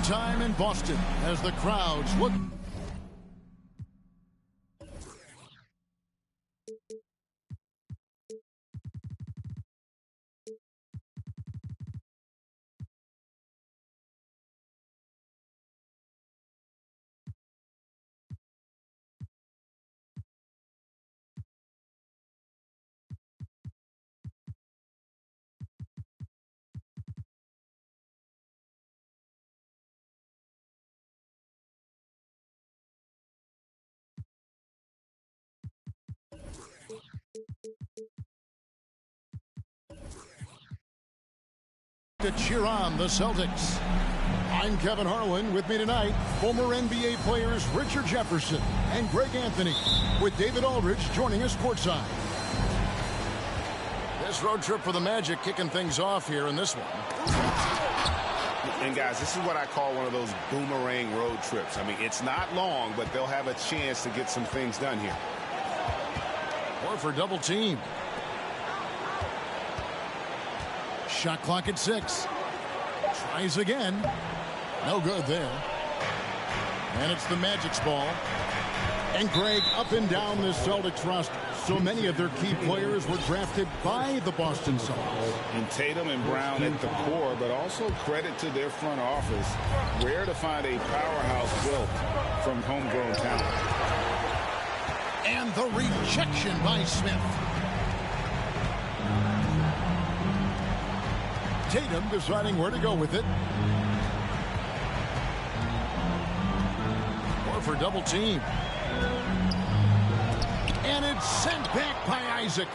time in Boston as the crowds look. To cheer on the Celtics. I'm Kevin Harlan. With me tonight, former NBA players Richard Jefferson and Greg Anthony, with David Aldridge joining us courtside. This road trip for the Magic kicking things off here in this one. And guys, this is what I call one of those boomerang road trips. I mean, it's not long, but they'll have a chance to get some things done here. Horford double team. Shot clock at 6. Tries again. No good there. And it's the Magic's ball. And Greg, up and down this Celtics roster, so many of their key players were drafted by the Boston Celtics. And Tatum and Brown at the core, but also credit to their front office. Rare to find a powerhouse built from homegrown talent. And the rejection by Smith. Tatum deciding where to go with it. Horford double team. And it's sent back by Isaac.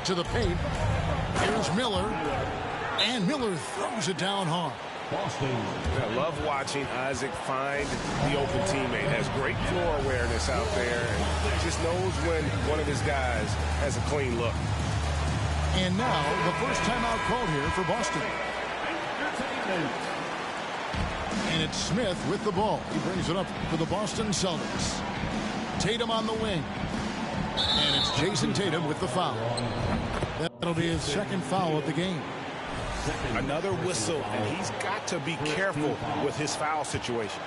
To the paint. Here's Miller. And Miller throws it down hard. I love watching Isaac find the open teammate. Has great floor awareness out there. And just knows when one of his guys has a clean look. And now, the first timeout called here for Boston. And it's Smith with the ball. He brings it up for the Boston Celtics. Tatum on the wing. And it's Jason Tatum with the foul. That'll be his second foul of the game. Another whistle, and he's got to be careful with his foul situation.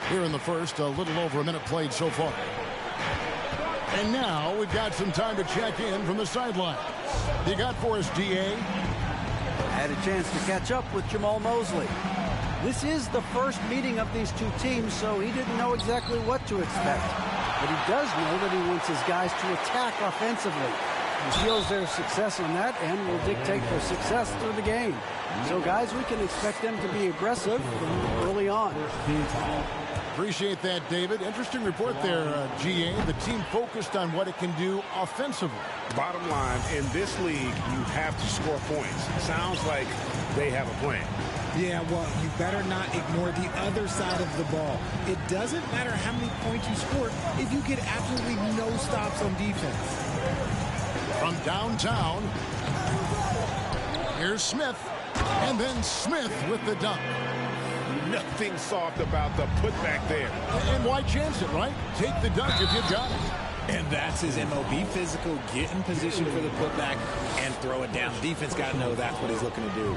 Here in the first, a little over a minute played so far. And now we've got some time to check in from the sideline. You got for us, DA? Had a chance to catch up with Jamal Mosley. This is the first meeting of these two teams, so he didn't know exactly what to expect. But he does know that he wants his guys to attack offensively. He feels their success on that and will dictate their success through the game. So, guys, we can expect them to be aggressive early on. Appreciate that, David. Interesting report there, GA. The team focused on what it can do offensively. Bottom line, in this league, you have to score points. Sounds like they have a plan. Yeah, well, you better not ignore the other side of the ball. It doesn't matter how many points you score if you get absolutely no stops on defense. From downtown, here's Smith, and then Smith with the dunk. Nothing soft about the putback there. And why chance it, right? Take the dunk if you've got it. And that's his MO. Be physical, get in position for the putback, and throw it down. Defense got to know that's what he's looking to do.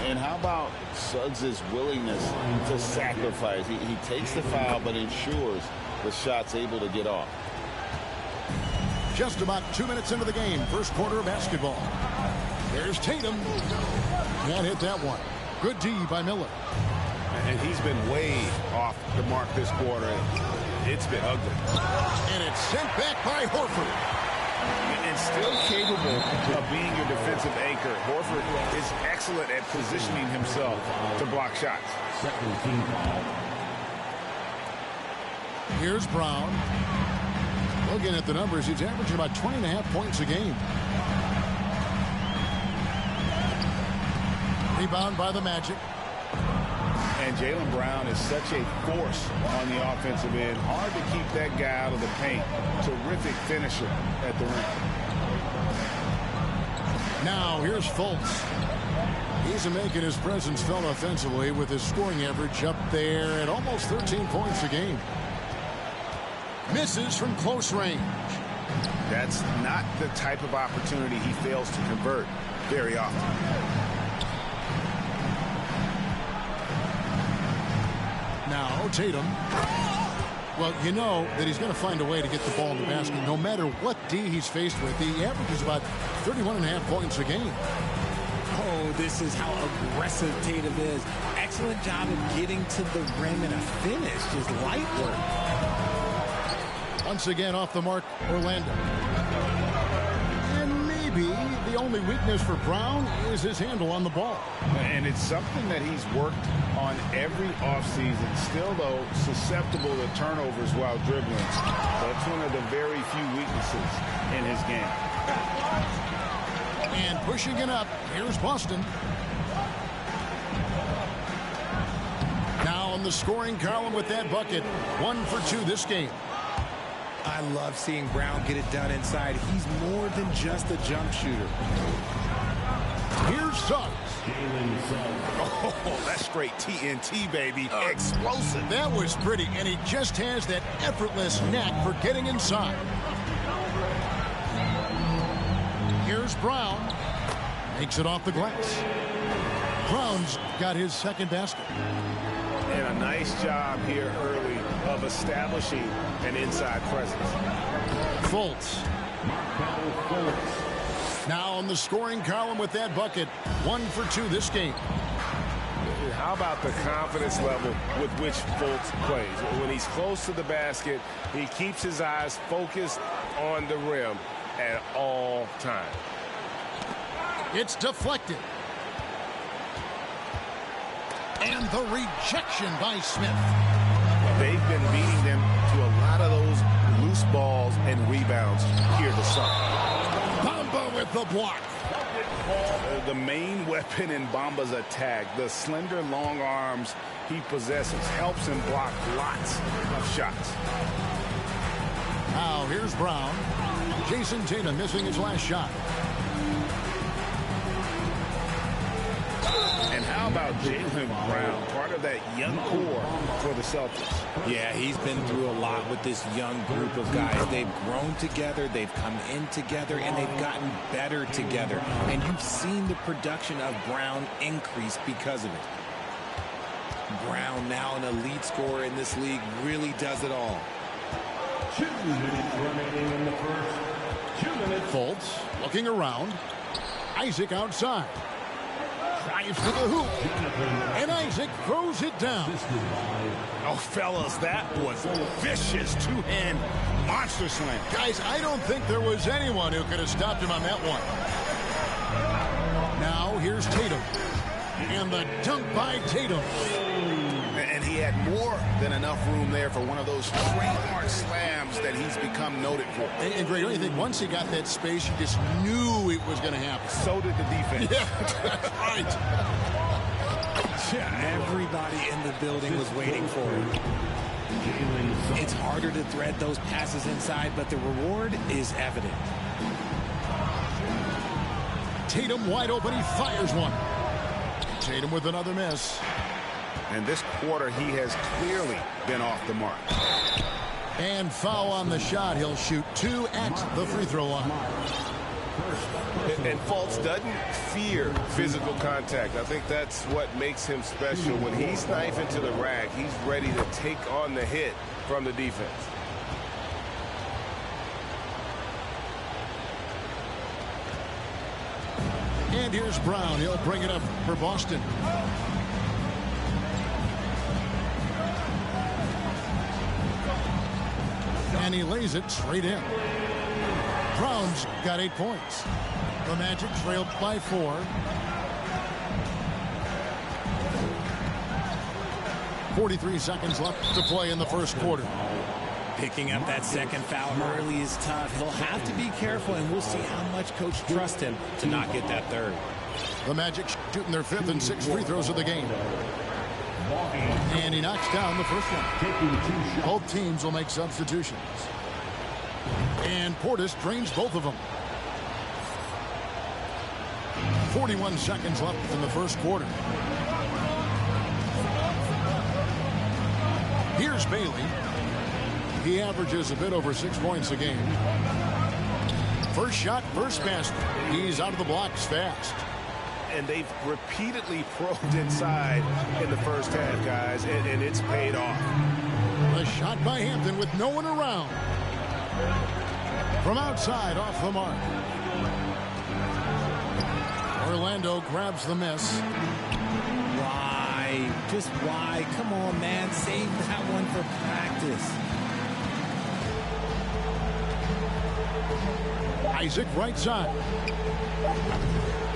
And how about Suggs' willingness to sacrifice? He takes the foul, but ensures the shot's able to get off. Just about 2 minutes into the game, first quarter of basketball. There's Tatum. Can't hit that one. Good D by Miller. And he's been way off the mark this quarter. It's been ugly. And it's sent back by Horford. And still capable of being your defensive anchor. Horford is excellent at positioning himself to block shots. Here's Brown. Looking at the numbers, he's averaging about 20.5 points a game. Rebound by the Magic. And Jaylen Brown is such a force on the offensive end. Hard to keep that guy out of the paint. Terrific finisher at the rim. Now here's Fultz. He's making his presence felt offensively with his scoring average up there at almost 13 points a game. Misses from close range. That's not the type of opportunity he fails to convert. very often. Now Tatum. Well, you know that he's going to find a way to get the ball in the basket no matter what D he's faced with. He averages about 31.5 points a game. Oh, this is how aggressive Tatum is. Excellent job of getting to the rim and a finish. Just light work. Once again off the mark, Orlando. And maybe the only weakness for Brown is his handle on the ball. And it's something that he's worked on every offseason. Still, though, susceptible to turnovers while dribbling. That's one of the very few weaknesses in his game. And pushing it up, here's Boston. Now on the scoring column with that bucket. 1 for 2 this game. I love seeing Brown get it done inside. He's more than just a jump shooter. Here's Suggs. Oh, that's straight TNT, baby. Explosive. That was pretty, and he just has that effortless knack for getting inside. Here's Brown. Makes it off the glass. Brown's got his second basket. And a nice job here early of establishing an inside presence. Fultz. Now on the scoring column with that bucket. 1 for 2 this game. How about the confidence level with which Fultz plays? When he's close to the basket, he keeps his eyes focused on the rim at all times. It's deflected. And the rejection by Smith. They've been beating them to a lot of those loose balls and rebounds here this summer. Bamba with the block. The main weapon in Bamba's attack, the slender long arms he possesses, helps him block lots of shots. Now here's Brown. Jason Tatum missing his last shot. And how about Jaylen Brown, part of that young core for the Celtics? Yeah, he's been through a lot with this young group of guys. They've grown together, they've come in together, and they've gotten better together. And you've seen the production of Brown increase because of it. Brown, now an elite scorer in this league, really does it all. 2 minutes remaining in the first. 2 minutes. Fultz looking around. Isaac outside. Drives to the hoop. And Isaac throws it down. Oh, fellas, that was vicious two-hand monster slam. Guys, I don't think there was anyone who could have stopped him on that one. Now here's Tatum. And the dunk by Tatum. And he had more than enough room there for one of those trademark slams that he's become noted for. And Greg, don't you think once he got that space, he just knew it was going to happen? So did the defense. Yeah, that's right. Yeah, everybody in the building was waiting for it. It's harder to thread those passes inside, but the reward is evident. Tatum wide open. He fires one. Tatum with another miss. And this quarter, he has clearly been off the mark. And foul on the shot. He'll shoot 2 at the free throw line. And Fultz doesn't fear physical contact. I think that's what makes him special. When he's knifing to the rack, he's ready to take on the hit from the defense. And here's Brown. He'll bring it up for Boston. And he lays it straight in. Brown's got 8 points. The Magic trailed by 4. .43 seconds left to play in the first quarter. Picking up that second foul early is tough. He'll have to be careful, and we'll see how much coach trusts him to not get that third. The Magic shooting their 5th and 6th free throws of the game. And he knocks down the first one. Both teams will make substitutions. And Portis drains both of them. 41 seconds left in the first quarter. Here's Bailey. He averages a bit over 6 points a game. First shot, first basket. He's out of the blocks fast. And they've repeatedly probed inside in the first half, guys, and it's paid off. A shot by Hampton with no one around. From outside, off the mark. Orlando grabs the miss. Why? Just why? Come on, man. Save that one for practice. Isaac right side.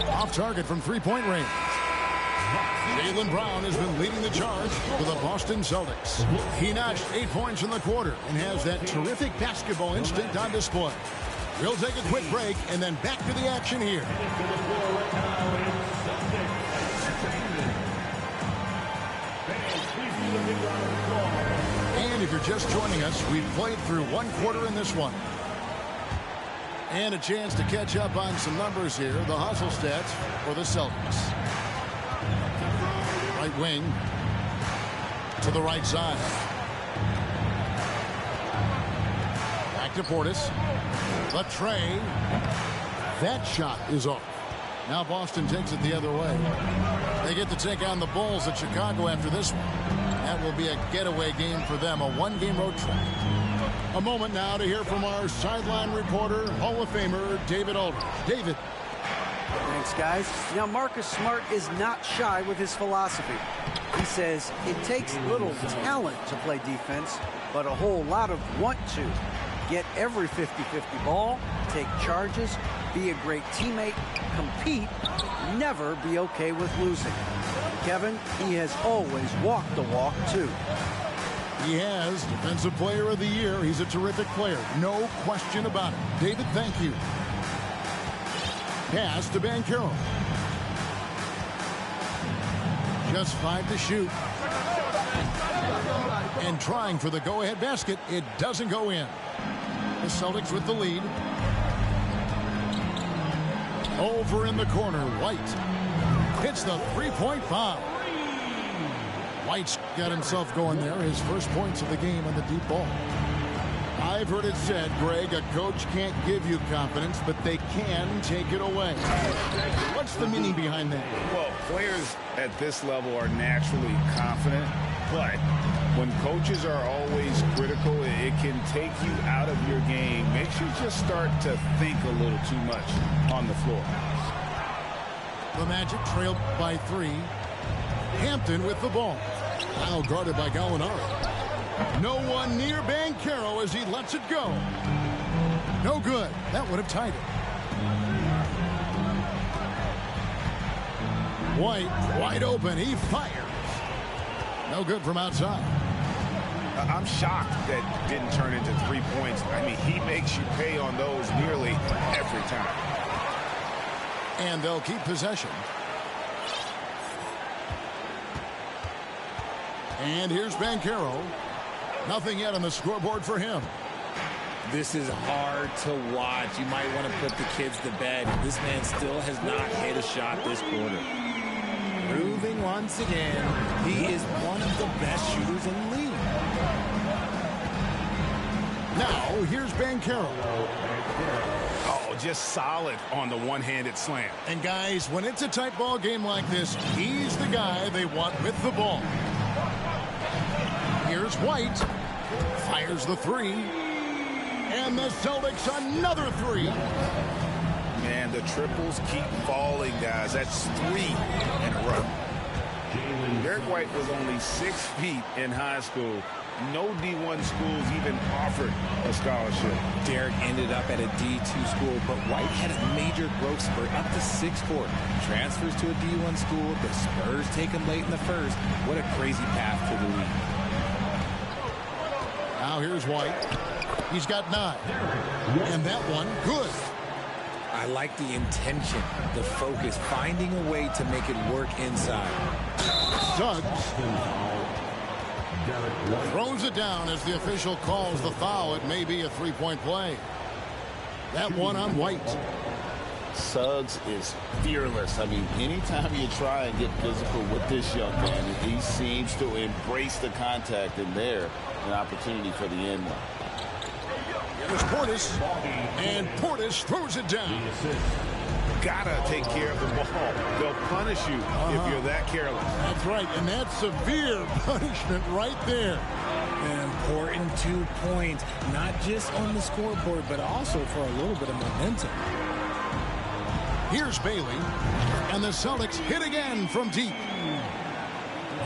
Off target from three-point range. Jaylen Brown has been leading the charge for the Boston Celtics. He notched 8 points in the quarter and has that terrific basketball instinct on display. We'll take a quick break and then back to the action here. And if you're just joining us, we've played through one quarter in this one. And a chance to catch up on some numbers here. The hustle stats for the Celtics. Right wing to the right side. Back to Portis. The tray. That shot is off. Now Boston takes it the other way. They get to take on the Bulls at Chicago after this one. That will be a getaway game for them, a one-game road trip. A moment now to hear from our sideline reporter, Hall of Famer David Aldridge. David. Thanks, guys. Now, Marcus Smart is not shy with his philosophy. He says it takes little talent to play defense, but a whole lot of want to. Get every 50-50 ball, take charges, be a great teammate, compete, never be okay with losing. Kevin, he has always walked the walk, too. He has Defensive Player of the Year. He's a terrific player. No question about it. David, thank you. Pass to Banchero. Just 5 to shoot. And trying for the go-ahead basket. It doesn't go in. The Celtics with the lead. Over in the corner, White. Hits the three-point foul. White's got himself going there. His first points of the game on the deep ball. I've heard it said, Greg, a coach can't give you confidence, but they can take it away. What's the meaning behind that? Well, players at this level are naturally confident, but when coaches are always critical, it can take you out of your game. Makes you just start to think a little too much on the floor. The Magic trailed by 3. Hampton with the ball. Now guarded by Gallinari. No one near Banchero as he lets it go. No good. That would have tied it. White wide open. He fires. No good from outside. I'm shocked that didn't turn into 3 points. I mean, he makes you pay on those nearly every time. And they'll keep possession. And here's Banchero. Nothing yet on the scoreboard for him. This is hard to watch. You might want to put the kids to bed. This man still has not hit a shot this quarter. Proving once again, he is one of the best shooters in the league. Now, here's Banchero. Oh, just solid on the one-handed slam. And guys, when it's a tight ball game like this, he's the guy they want with the ball. Here's White. Fires the 3. And the Celtics another 3. Man, the triples keep falling, guys. That's 3 in a row. Derek White was only 6 feet in high school. No D1 schools even offered a scholarship. Derek ended up at a D2 school, but White had a major growth spurt up to 6'4". Transfers to a D1 school. The Spurs take him late in the first. What a crazy path to the league. Now here's White. He's got 9. And that one, good. I like the intention, the focus, finding a way to make it work inside. Suggs throws it down as the official calls the foul. It may be a 3-point play. That one on White. Suggs is fearless. I mean, anytime you try and get physical with this young man, he seems to embrace the contact, and there, an opportunity for the end one. It was Portis, and Portis throws it down. Gotta take care of the ball. They'll punish you if you're that careless. That's right, and that's severe punishment right there. An important 2 points, not just on the scoreboard, but also for a little bit of momentum. Here's Bailey, and the Celtics hit again from deep.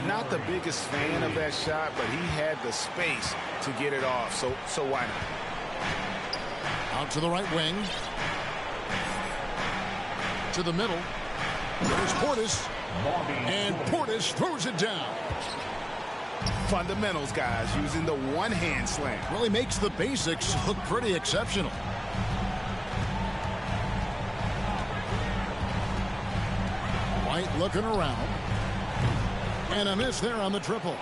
Not the biggest fan of that shot, but he had the space to get it off, so why not? Out to the right wing. To the middle. There's Portis. And Portis throws it down. Fundamentals, guys, using the one-hand slam. Really makes the basics look pretty exceptional. White looking around. And a miss there on the triple.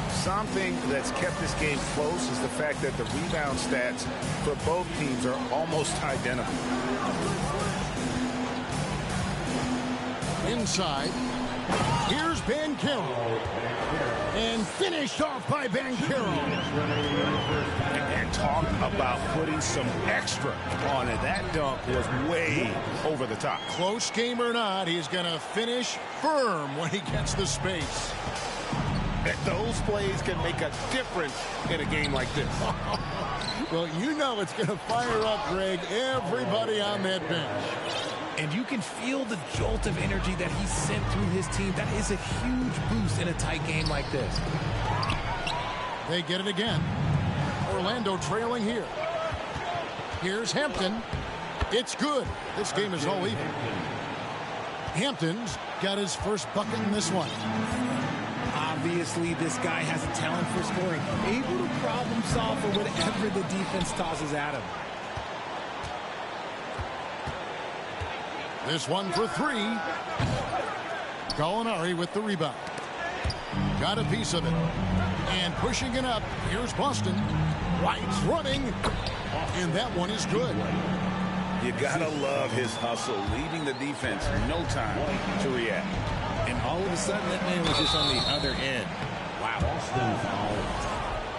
Something that's kept this game close is the fact that the rebound stats for both teams are almost identical. Inside. Here's Banchero. And finished off by Banchero. And talk about putting some extra on it. That dunk was way over the top. Close game or not, he's going to finish firm when he gets the space. Those plays can make a difference in a game like this. Well, you know it's going to fire up, Greg, everybody on that bench. And you can feel the jolt of energy that he sent through his team. That is a huge boost in a tight game like this. They get it again. Orlando trailing here. Here's Hampton. It's good. This game is all even. Hampton's got his first bucket in this one. Obviously, this guy has a talent for scoring. Able to problem solve for whatever the defense tosses at him. This one for three. Gallinari with the rebound. Got a piece of it. And pushing it up. Here's Boston. White's running. And that one is good. You gotta love his hustle, leaving the defense no time to react. And all of a sudden, that man was just on the other end. Wow.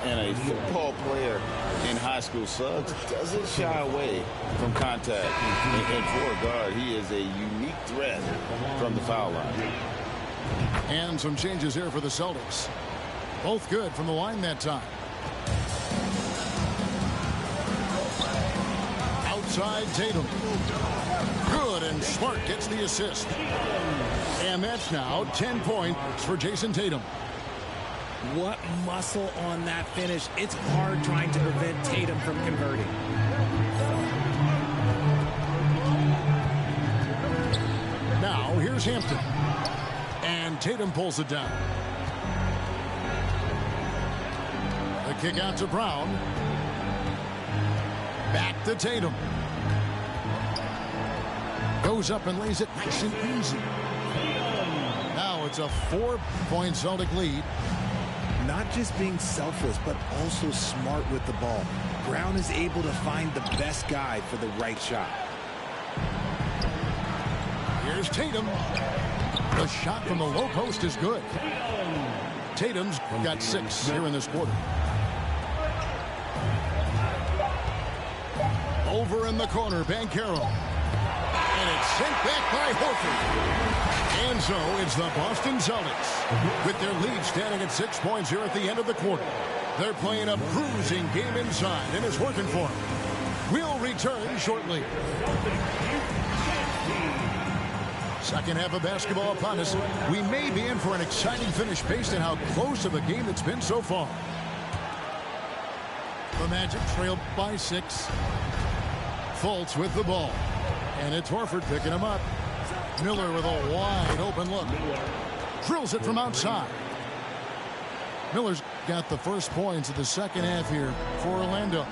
And a football player in high school, Suggs, doesn't shy away from contact. And for a guard, he is a unique threat from the foul line. And some changes here for the Celtics. Both good from the line that time. Outside Tatum. Good, and Smart gets the assist. And that's now 10 points for Jason Tatum. What muscle on that finish. It's hard trying to prevent Tatum from converting. Now, here's Hampton. And Tatum pulls it down. The kick out to Brown. Back to Tatum. Goes up and lays it nice and easy. Now it's a 4-point Celtic lead. Not just being selfless, but also smart with the ball. Brown is able to find the best guy for the right shot. Here's Tatum. The shot from the low post is good. Tatum's got 6 here in this quarter. Over in the corner, Banchero. And it's sent back by Horford. And so it's the Boston Celtics with their lead standing at 6 points here at the end of the quarter. They're playing a bruising game inside, and it's working for them. We'll return shortly. Second half of basketball upon us. We may be in for an exciting finish based on how close of a game it's been so far. The Magic trail by 6. Fultz with the ball. And it's Horford picking him up. Miller with a wide open look. Drills it from outside. Miller's got the first points of the second half here for Orlando.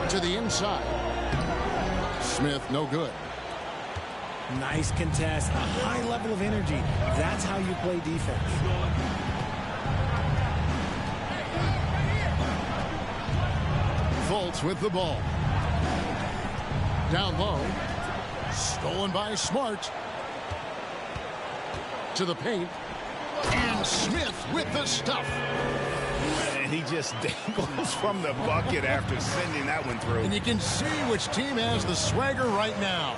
To the inside. Smith, no good. Nice contest, a high level of energy. That's how you play defense. Fultz with the ball. Down low. Stolen by Smart. To the paint. And Smith with the stuff. And he just dangles from the bucket after sending that one through. And you can see which team has the swagger right now.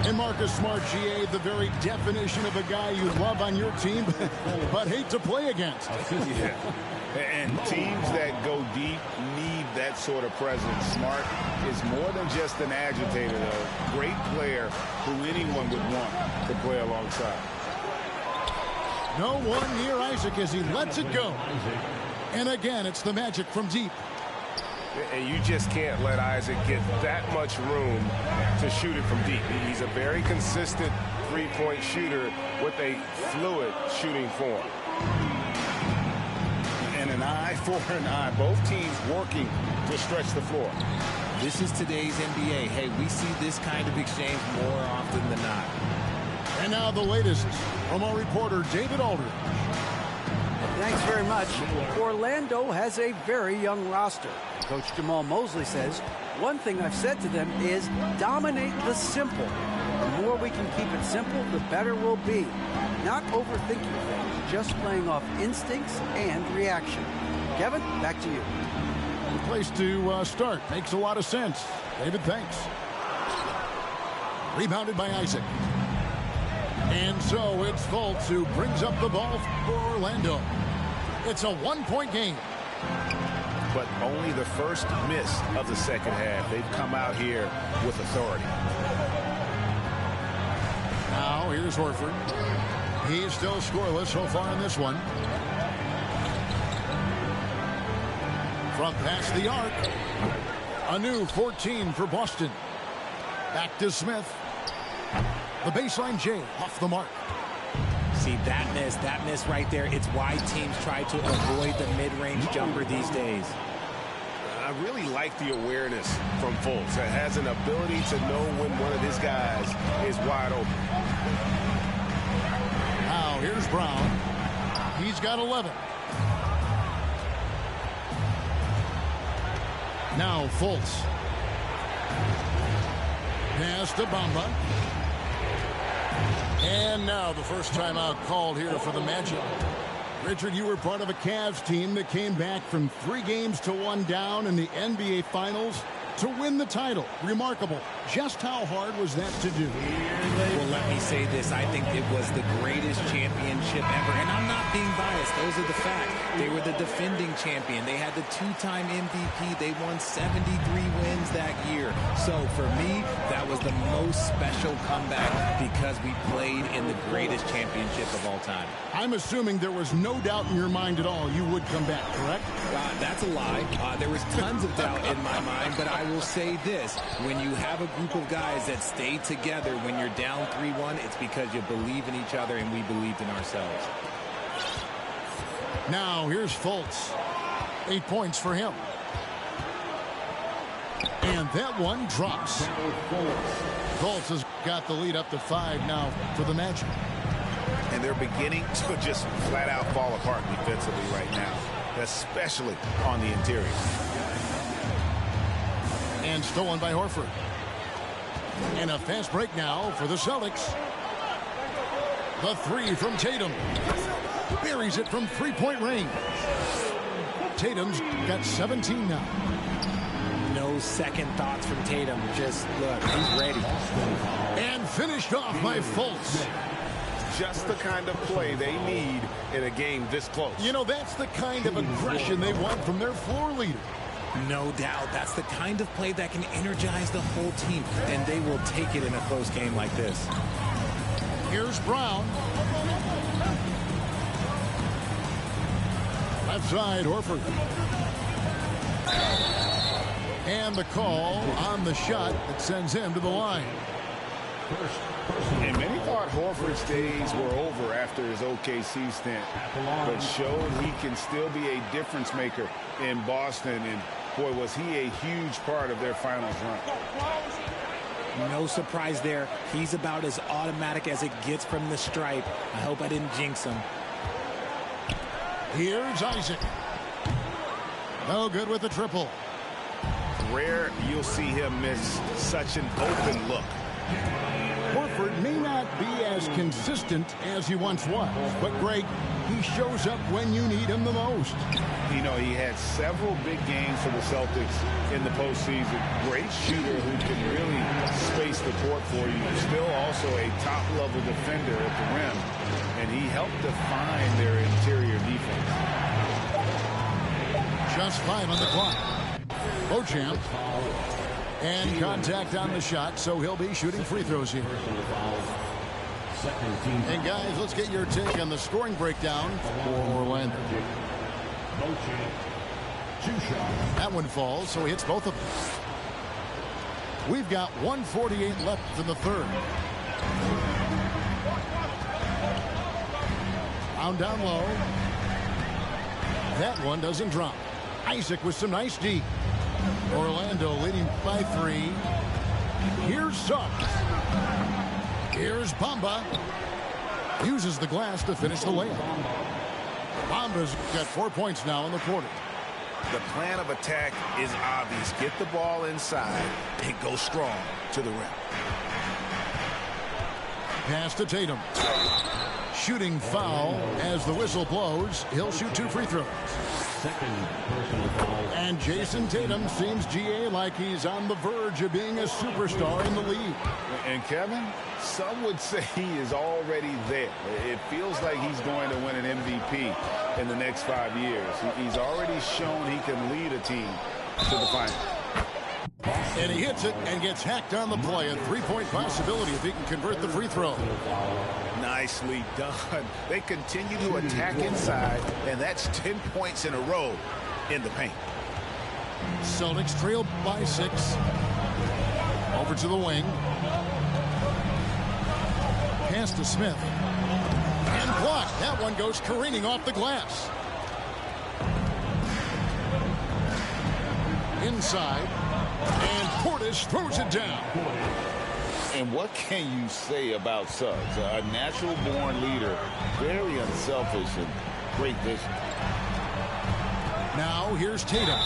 And Marcus Smart, GA, the very definition of a guy you love on your team, but hate to play against. Yeah. And teams that go deep need that sort of presence. Smart is more than just an agitator, though. Great player who anyone would want to play alongside. No one near Isaac as he lets it go. And again, it's the Magic from deep. And you just can't let Isaac get that much room to shoot it from deep. He's a very consistent three-point shooter with a fluid shooting form. And an eye for an eye. Both teams working to stretch the floor. This is today's NBA. Hey, we see this kind of exchange more often than not. And now the latest from our reporter, David Aldridge. Thanks very much. Orlando has a very young roster. Coach Jamal Mosley says, one thing I've said to them is dominate the simple. The more we can keep it simple, the better we'll be. Not overthinking things, just playing off instincts and reaction. Kevin, back to you. The place to start. Makes a lot of sense. David, thanks. Rebounded by Isaac. And so it's Fultz who brings up the ball for Orlando. It's a one-point game. But only the first miss of the second half. They've come out here with authority. Now here's Horford. He's still scoreless so far in this one. From past the arc. A new 14 for Boston. Back to Smith. The baseline J off the mark. See, that miss right there, it's why teams try to avoid the mid-range jumper these days. I really like the awareness from Fultz. It has an ability to know when one of his guys is wide open. Now here's Brown. He's got 11. Now Fultz. Pass to Bamba. And now the first timeout called here for the Magic. Richard, you were part of a Cavs team that came back from 3 games to 1 down in the NBA Finals to win the title. Remarkable. Just how hard was that to do? Well, let me say this. I think it was the greatest championship ever. And I'm not being biased. Those are the facts. They were the defending champion. They had the 2-time MVP. They won 73 wins that year. So for me, that was the most special comeback because we played in the greatest championship of all time. I'm assuming there was no doubt in your mind at all you would come back, correct? That's a lie. There was tons of doubt in my mind, but I will say this. When you have a group of guys that stay together when you're down 3-1, it's because you believe in each other and we believed in ourselves. Now here's Fultz. 8 points for him. And that one drops. Fultz has got the lead up to 5 now for the Magic. And they're beginning to just flat out fall apart defensively right now, especially on the interior. And stolen by Horford. And a fast break now for the Celtics. The 3 from Tatum. Buries it from 3-point range. Tatum's got 17 now. No second thoughts from Tatum. Just look, he's ready. And finished off by Fultz. Just the kind of play they need in a game this close. You know, that's the kind of aggression they want from their floor leader. No doubt. That's the kind of play that can energize the whole team, and they will take it in a close game like this. Here's Brown. Left side, Horford. And the call on the shot that sends him to the line. And many thought Horford's days were over after his OKC stint, but showed he can still be a difference maker in Boston. And boy, was he a huge part of their finals run. No surprise there. He's about as automatic as it gets from the stripe. I hope I didn't jinx him. Here's Isaac. No good with the triple. Rare you'll see him miss such an open look. Horford may not be as consistent as he once was, but Greg, he shows up when you need him the most. You know, he had several big games for the Celtics in the postseason. Great shooter who can really space the court for you. Still also a top-level defender at the rim, and he helped define their interior defense. Just 5 on the clock. Beauchamp. And contact on the shot, so he'll be shooting free throws here. And guys, let's get your take on the scoring breakdown for Orlando. That one falls, so he hits both of them. We've got 1:48 left in the third. Round down low. That one doesn't drop. Isaac with some nice D. Orlando leading by 3. Here's Suggs. Here's Bamba. Uses the glass to finish the layup. Bamba's got 4 points now in the quarter. The plan of attack is obvious. Get the ball inside and go strong to the rim. Pass to Tatum. Shooting foul as the whistle blows. He'll shoot 2 free throws. And Jason Tatum seems, GA, like he's on the verge of being a superstar in the league. And Kevin, some would say he is already there. It feels like he's going to win an MVP in the next 5 years. He's already shown he can lead a team to the final. And he hits it and gets hacked on the play. A 3-point possibility if he can convert the free throw. Nicely done. They continue to attack inside, and that's 10 points in a row in the paint. Celtics trail by 6. Over to the wing. Pass to Smith. And blocked. That one goes careening off the glass. Inside. And Portis throws it down. And what can you say about Suggs? A natural-born leader, very unselfish and great vision. Now here's Tatum.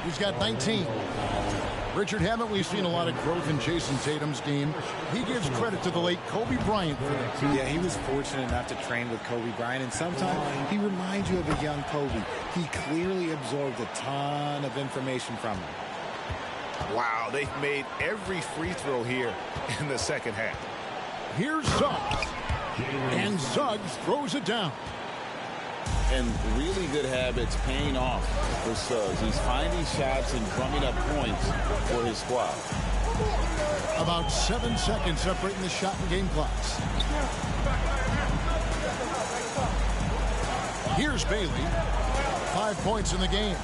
He's got 19. Richard, haven't we seen a lot of growth in Jason Tatum's game? He gives credit to the late Kobe Bryant for that. Yeah, he was fortunate enough to train with Kobe Bryant, and sometimes he reminds you of a young Kobe. He clearly absorbed a ton of information from him. Wow, they've made every free throw here in the second half. Here's Suggs. And Suggs throws it down. And really good habits paying off for Suggs. He's finding shots and drumming up points for his squad. About 7 seconds separating the shot and game clocks. Here's Bailey. 5 points in the game.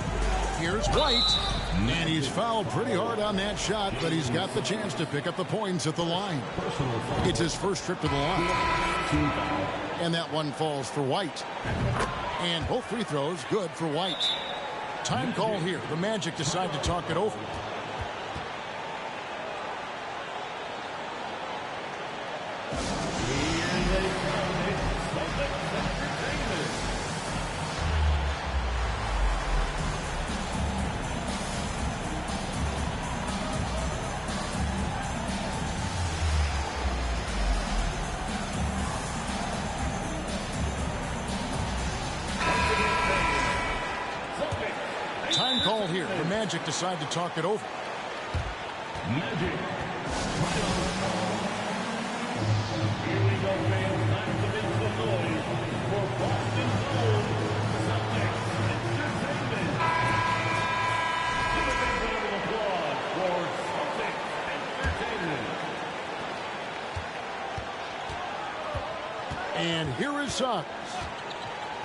Here's White. And he's fouled pretty hard on that shot, but he's got the chance to pick up the points at the line. It's his first trip to the line. And that one falls for White. And both free throws good for White. Time call here. The Magic decide to talk it over. Time call here. The Magic decide to talk it over. Magic. Here we go, fans. Time to make some noise for Boston Gold Celtics Entertainment. Give a big round of applause for Celtics Entertainment. And here is Suggs.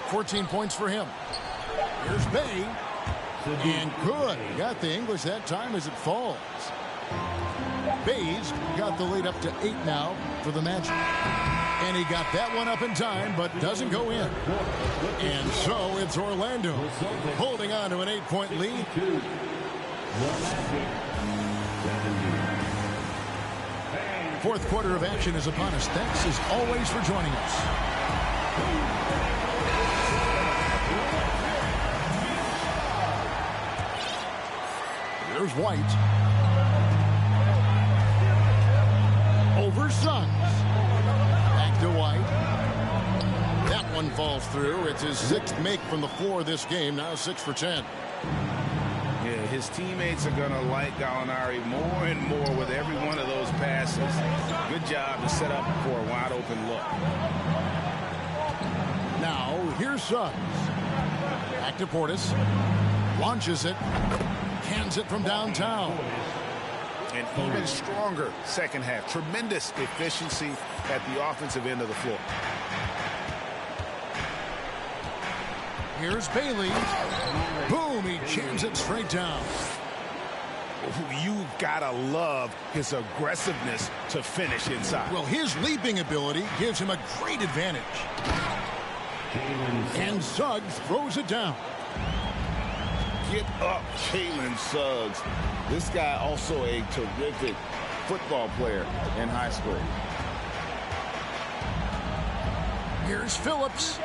14 points for him. Here's Bay. And good. Got the English that time as it falls. Bay's got the lead up to 8 now for the Magic. And he got that one up in time, but doesn't go in. And so it's Orlando holding on to an 8-point lead. Fourth quarter of action is upon us. Thanks as always for joining us. There's White. Over Suggs. Back to White. That one falls through. It's his 6th make from the floor this game. Now 6 for 10. Yeah, his teammates are going to like Gallinari more and more with every one of those passes. Good job to set up for a wide open look. Now, here's Suggs. Back to Portis. Launches it. Cans it from downtown. And even stronger second half. Tremendous efficiency at the offensive end of the floor. Here's Bailey. Boom, he jams it straight down. You've got to love his aggressiveness to finish inside. Well, his leaping ability gives him a great advantage. And Suggs throws it down. Get up, Jalen Suggs. This guy also a terrific football player in high school. Here's Phillips.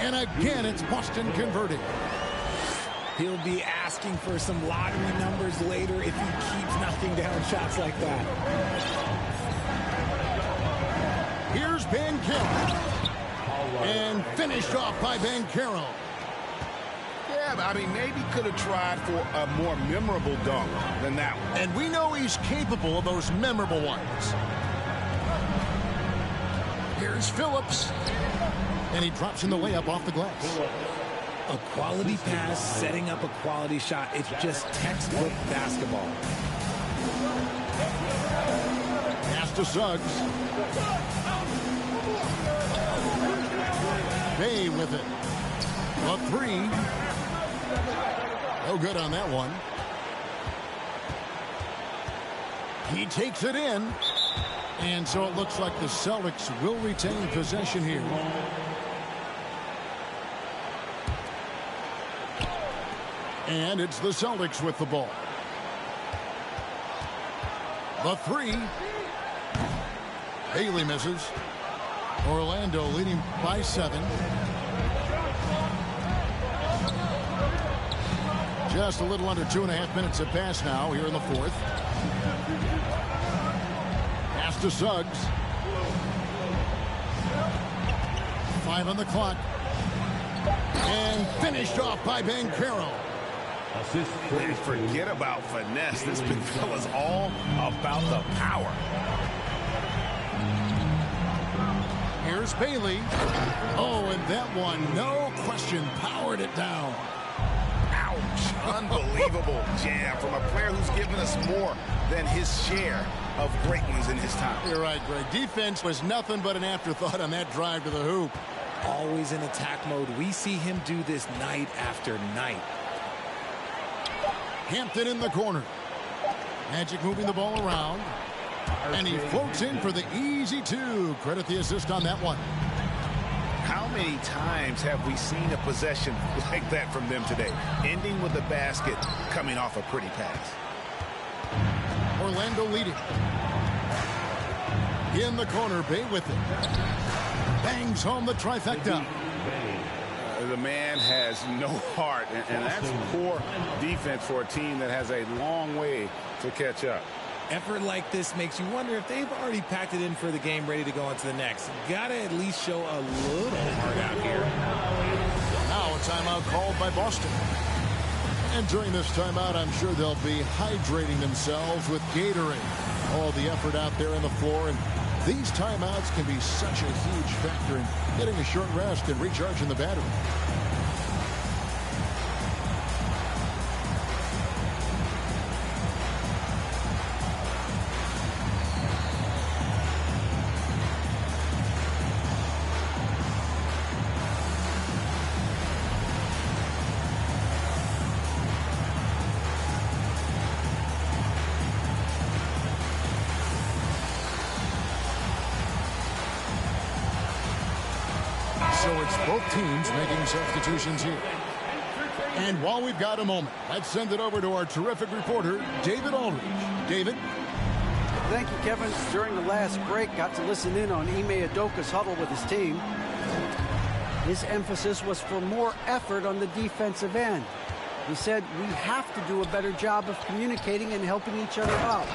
And again, it's Boston converting. He'll be asking for some lottery numbers later if he keeps knocking down shots like that. Here's Banchero. And finished off by Banchero. Yeah, I mean, maybe could have tried for a more memorable dunk than that one. And we know he's capable of those memorable ones. Here's Phillips. And he drops in the layup off the glass. A quality pass, setting up a quality shot. It's just textbook basketball. Pass to Suggs. Bay with it. A 3. No good on that one. He takes it in. And so it looks like the Celtics will retain possession here. And it's the Celtics with the ball. The 3. Bailey misses. Orlando leading by 7. Just a little under 2.5 minutes have passed now here in the 4th. Pass to Suggs. 5 on the clock. And finished off by Banchero. Man, forget about finesse. This big fella's all about the power. Here's Bailey. Oh, and that one, no question, powered it down. Ouch. Unbelievable jam from a player who's given us more than his share of great ones in his time. You're right, Greg. Defense was nothing but an afterthought on that drive to the hoop. Always in attack mode. We see him do this night after night. Hampton in the corner. Magic moving the ball around. And he floats in for the easy 2. Credit the assist on that one. How many times have we seen a possession like that from them today? Ending with a basket, coming off a pretty pass. Orlando leading. In the corner, Bay with it. Bangs home the trifecta. The man has no heart, and that's poor defense for a team that has a long way to catch up. Effort like this makes you wonder if they've already packed it in for the game, ready to go on to the next. Gotta at least show a little heart out here. Now a timeout called by Boston. And during this timeout, I'm sure they'll be hydrating themselves with Gatorade. All the effort out there on the floor, and these timeouts can be such a huge factor in getting a short rest and recharging the battery. So it's both teams making substitutions here. And while we've got a moment, let's send it over to our terrific reporter, David Aldridge. David? Thank you, Kevin. During the last break, got to listen in on Ime Udoka's huddle with his team. His emphasis was for more effort on the defensive end. He said, we have to do a better job of communicating and helping each other out.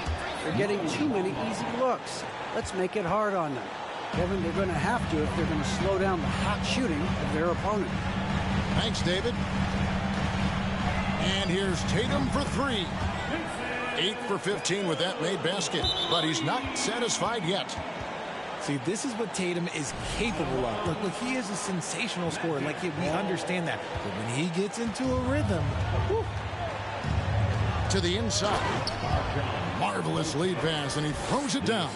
They're getting too many easy looks. Let's make it hard on them. Kevin, they're going to have to if they're going to slow down the hot shooting of their opponent. Thanks, David. And here's Tatum for three. 8 for 15 with that made basket, but he's not satisfied yet. See, this is what Tatum is capable of. Look, he is a sensational scorer. Like, we understand that. But when he gets into a rhythm, whew. To the inside. Marvelous lead pass, and he throws it down.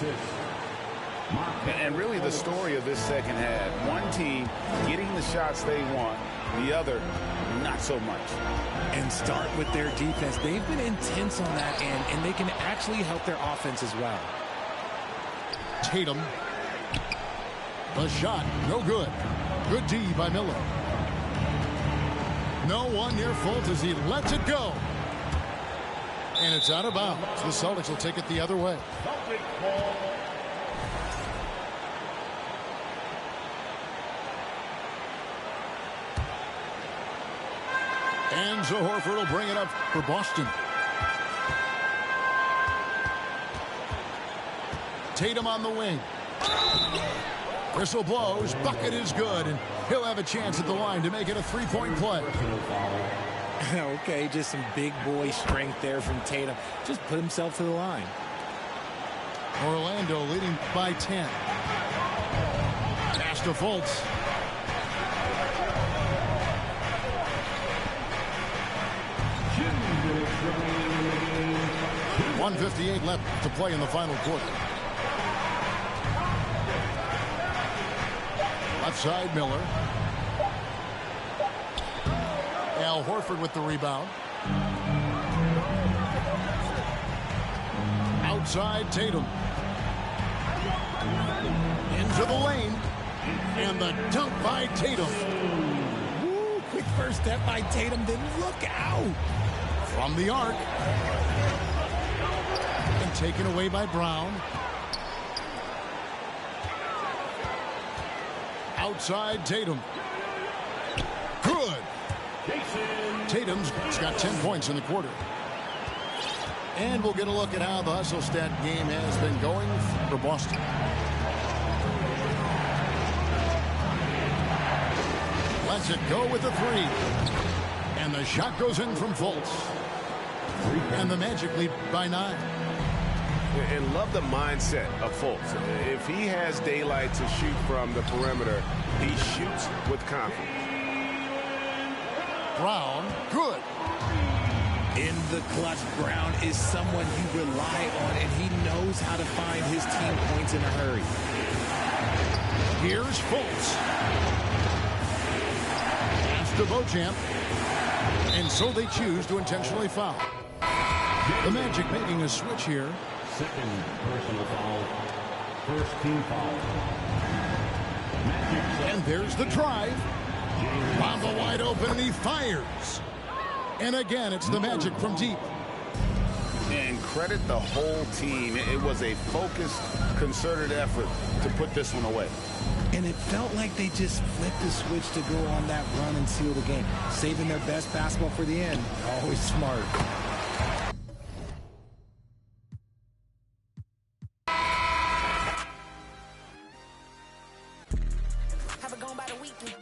And really the story of this second half, one team getting the shots they want, the other not so much. And start with their defense. They've been intense on that end, and they can actually help their offense as well. Tatum. The shot, no good. Good D by Miller. No one near Fultz as he lets it go. And it's out of bounds. The Celtics will take it the other way. And Horford will bring it up for Boston. Tatum on the wing. Whistle blows. Bucket is good. And he'll have a chance at the line to make it a three-point play. Okay, just some big boy strength there from Tatum. Just put himself to the line. Orlando leading by 10. Pass to Fultz. .158 left to play in the final quarter. Left side, Miller. Al Horford with the rebound. Outside, Tatum. Into the lane. And the dunk by Tatum. Woo, quick first step by Tatum, then look out. From the arc. And taken away by Brown. Outside, Tatum. Good. Tatum's got 10 points in the quarter. And we'll get a look at how the hustle stat game has been going for Boston. Lets it go with a three. And the shot goes in from Fultz. And the Magic lead by 9. And love the mindset of Fultz. If he has daylight to shoot from the perimeter, he shoots with confidence. Brown, good. In the clutch, Brown is someone you rely on, and he knows how to find his team points in a hurry. Here's Fultz. Pass to Beauchamp. And so they choose to intentionally foul. The Magic making a switch here. Second personal foul. First team foul. And there's the drive. Bamba wide open, and he fires. And again, it's the Magic from deep. And credit the whole team. It was a focused, concerted effort to put this one away. And it felt like they just flipped the switch to go on that run and seal the game. Saving their best basketball for the end. Always smart. Have it gone by the weekend.